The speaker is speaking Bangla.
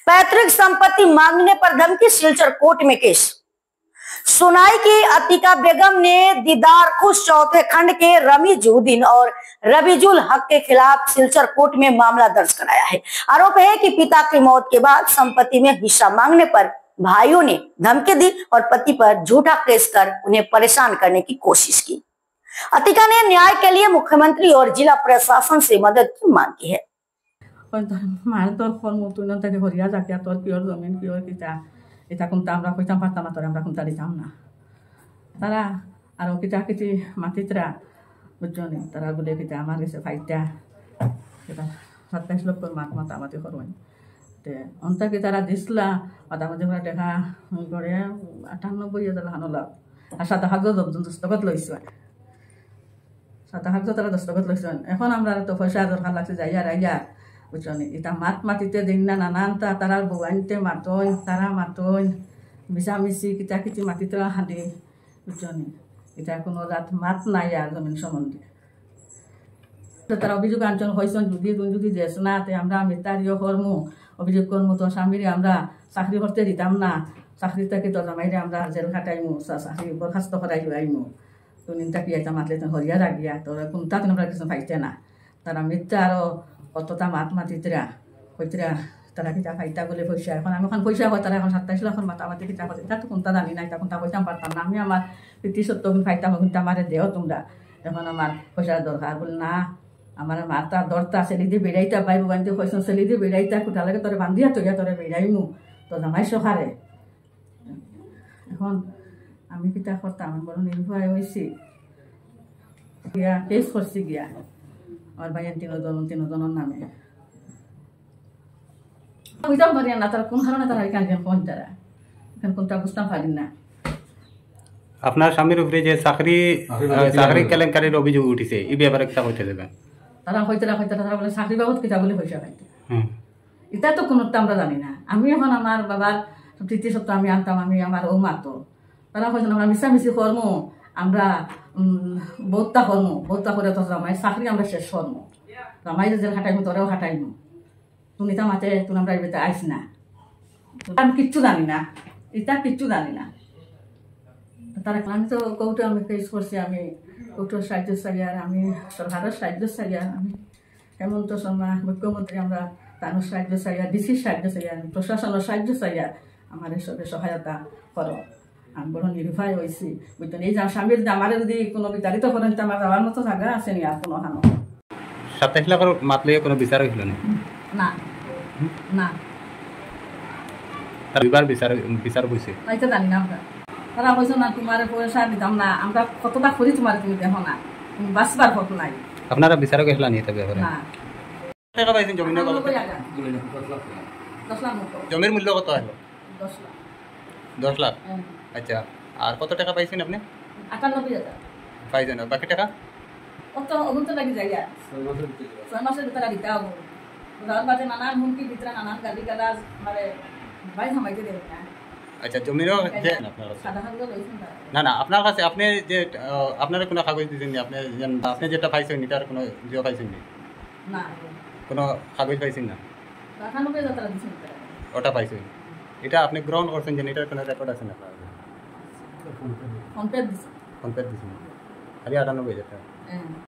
पैतृक संपत्ति मांगने पर धमकी, सिलचर कोर्ट में केस। सुनाई की अतिका बेगम ने दीदार खुश चौथे खंड के रमीजुद्दीन और रबीजुल हक के खिलाफ सिलचर कोर्ट में मामला दर्ज कराया है। आरोप है कि पिता की मौत के बाद संपत्ति में हिस्सा मांगने पर भाइयों ने धमकी दी और पति पर झूठा केस कर उन्हें परेशान करने की कोशिश की। अतिका ने न्याय के लिए मुख्यमंत्री और जिला प्रशासन से मदद की मांग की है। मार তোর ফল মতো না তাকে হরিয়া যাকে তোর কিওর জমিন কিওর কিটা এটা কোনটা আমরা কইতাম পারতাম না তোর আমরা কোনটা দিতাম না তারা আর কিটা কিটি মাটিতরা বুঝছনি তারা বলে কিটা আমার কাছে ফাইটা এটা 27 লক্ষ মাত আমাতে করবেন তে অন্তা কি তারা দিছলা মাঝে মাঝে দেখা করে 98,000 হানলা আর 7,000 দস্তখত লইছে 7,000 তারা দস্তখত লইছেন। এখন আমরা তো পয়সা দরকার লাগছে যাইয়া রাইয়া বুঝছনি এটা মাটিতে দিন না নানানটা তারা বউয়ানিতে মাতই তারা মাতই মিশামিশি কিটা কিটি মাটিতে হাঁদি বুঝছনি এটা কোনো রাত মাত নাই আর জমিন সম্বন্ধে তারা অভিযোগ আনছেন হয়েছেন যদি দেশ না তে আমরা মিতারিও কর্মু অভিযোগ করমু তো স্বামীরে আমরা চাকরি করতে দিতাম না চাকরি থেকে তো জামাইরে আমরা জেল খাটাইমু চাকরি বরখাস্ত করাই আইমু তো নিন্তা কি আইতা মাতলে তো হরিয়া রাগিয়া তো কোনটা তোমরা কিছু পাইতে না তারা মিথ্যা আরো কতটা মাতিতরা কইতরা তারা কিটা ফাইতা বলে পয়সা এখন আমি এখন পয়সা হয় তারা এখন 27 লাখ মাতামাতি কিটা করে এটা তো কোনটা জানি না এটা কোনটা কইতাম পারতাম না আমি আমার প্রীতি সত্য ফাইতা কোনটা আমারে দেও তোমরা এখন আমার পয়সা দরকার বল না আমার মাতা দরতা ছেলে দিয়ে বেড়াইতা ভাই বান্ধে কইছেন ছেলে দিয়ে বেড়াইতা কোথা লাগে তোরে বান্ধিয়া তৈয়া তোরে বেড়াইমু তো জামাই সহারে এখন আমি কিটা করতাম আমি বড় নির্ভয় হয়েছি গিয়া কেস করছি গিয়া আর ভাইয়ের তিনজনের নামে বুঝতাম পারি না তারা কোন কারণে তারা এখানে কোন তারা এখানে কোনটা বুঝতাম পারি না। আপনার স্বামীর উপরে যে চাকরি কেলেঙ্কারির অভিযোগ উঠিছে এই ব্যাপারে কিতা কইতে দেবেন তারা হইতে তারা বলে চাকরি বাবদ কিতা বলে পয়সা পাইতে এটা তো কোনোটা আমরা জানি না। আমি এখন আমার বাবার তৃতীয় সত্য আমি আনতাম আমি আমার ও মাতো তারা হয়েছেন আমরা মিশামিশি কর্ম আমরা বৌতা করে তো জামাই চাকরি আমরা শেষ করমু জামাই যে খাটাইমু তোরেও খাটাইমু তুমি তা মাতে তুমি আমরা এবার আইস না আমি কিচ্ছু জানি না এটা কিচ্ছু জানি না তারা আমি তো কৌটো আমি কেস করছি আমি কৌটোর সাহায্য চাই আর আমি সরকারের সাহায্য চাই আর আমি হেমন্ত শর্মা মুখ্যমন্ত্রী আমরা তার সাহায্য চাই আর ডিসির সাহায্য চাই আর প্রশাসনের সাহায্য চাই আর আমার সবে সহায়তা করো। আমি বড় নির্ভয় হয়েছি বুঝতেন এই যে স্বামীর আমার যদি কোনো বিতাড়িত করেন আমার যাওয়ার মতো জায়গা আছে নি আর কোনো হানো 27 লাখের মাতলে কোনো বিচার হইল না না দুইবার বিচার হয়েছে তাইতো জানি না আমরা তারা বলছো না তোমার পয়সা দিতাম না আমরা কতটা করি তোমার তুমি দেখো না তুমি বাঁচবার কত নাই আপনারা বিচারক এসলা নিয়ে তবে না টাকা পাইছেন জমিনের কত 10 লাখ মতো জমির মূল্য কত হলো 10 লাখ আচ্ছা আর কত টাকা পাইছেন আপনি 98,000 পাইছেন বাকি টাকা কত অগুন তো লাগি যায় 6 মাসের ভিতরে দিতে হবে ওর বাদে নানান হুমকি ভিতরে নানান গালি গালাজ মানে ভাই সামাইতে দেবে না। আচ্ছা জমিরও যে না আপনার কাছে আপনি যে আপনার কোনো কাগজ দিয়েছেন আপনি যেটা পাইছেন এটার কোনো জিও পাইছেন না কোনো কাগজ পাইছেন না 98,000 টাকা দিছেন ওটা পাইছেন এটা আপনি গ্রহণ করছেন যে এটার কোনো রেকর্ড আছে না ফোন পে দিছেন খালি 98,000 টাকা।